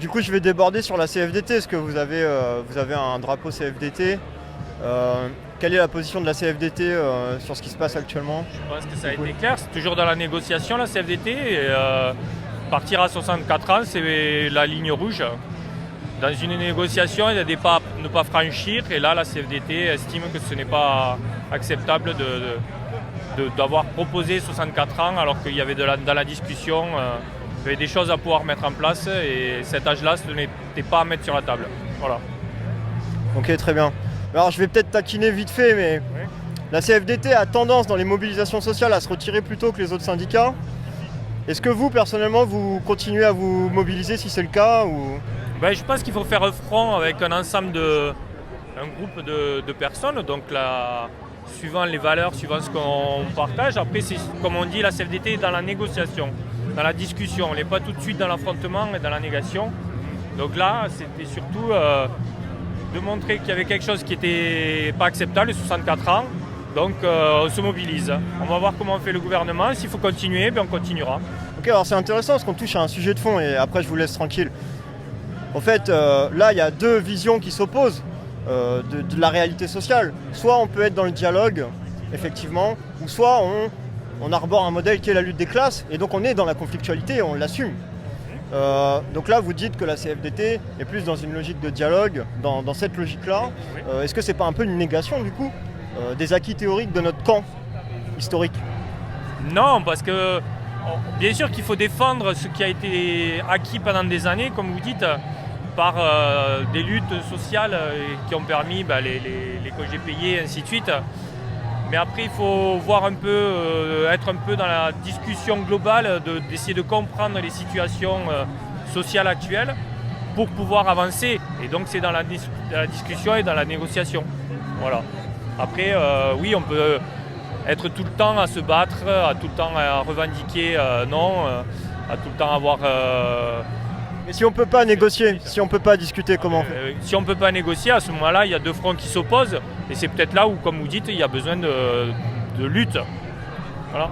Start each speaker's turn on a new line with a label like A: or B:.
A: Du coup, je vais déborder sur la CFDT. Est-ce que vous avez un drapeau CFDT? Quelle est la position de la CFDT sur ce qui se passe actuellement?
B: Je pense que ça a été clair, c'est toujours dans la négociation la CFDT. Et, partir à 64 ans, c'est la ligne rouge. Dans une négociation, il y a des pas à ne pas franchir. Et là, la CFDT estime que ce n'est pas acceptable d'avoir proposé 64 ans alors qu'il y avait dans la discussion il y avait des choses à pouvoir mettre en place et cet âge-là, ce n'était pas à mettre sur la table. Voilà.
A: Ok, très bien. Alors je vais peut-être taquiner vite fait, mais
B: Oui.
A: la CFDT a tendance dans les mobilisations sociales à se retirer plus tôt que les autres syndicats. Est-ce que vous, personnellement, vous continuez à vous mobiliser si c'est le cas ou...
B: Je pense qu'il faut faire front avec un groupe de personnes, donc suivant les valeurs, suivant ce qu'on partage. Après, c'est comme on dit, la CFDT est dans la négociation, dans la discussion. On n'est pas tout de suite dans l'affrontement et dans la négation. Donc là, c'était surtout de montrer qu'il y avait quelque chose qui n'était pas acceptable, les 64 ans. Donc on se mobilise. On va voir comment fait le gouvernement. S'il faut continuer, on continuera.
A: Ok, alors c'est intéressant parce qu'on touche à un sujet de fond et après je vous laisse tranquille. En fait, là, il y a deux visions qui s'opposent de la réalité sociale. Soit on peut être dans le dialogue, effectivement, ou soit on arbore un modèle qui est la lutte des classes, et donc on est dans la conflictualité et on l'assume. Donc là, vous dites que la CFDT est plus dans une logique de dialogue, dans cette logique-là. Est-ce que c'est pas un peu une négation, du coup, des acquis théoriques de notre camp historique?
B: Non, parce que bien sûr qu'il faut défendre ce qui a été acquis pendant des années, comme vous dites, par des luttes sociales qui ont permis les congés payés, ainsi de suite. Mais après, il faut voir un peu, être un peu dans la discussion globale, d'essayer de comprendre les situations sociales actuelles pour pouvoir avancer. Et donc, c'est dans la discussion et dans la négociation. Voilà. Après, oui, on peut être tout le temps à se battre, à tout le temps à revendiquer non, à tout le temps avoir...
A: Mais si on peut pas négocier, si on peut pas discuter, comment on fait?
B: Si on ne peut pas négocier, à ce moment-là, il y a deux fronts qui s'opposent. Et c'est peut-être là où, comme vous dites, il y a besoin de lutte. Voilà.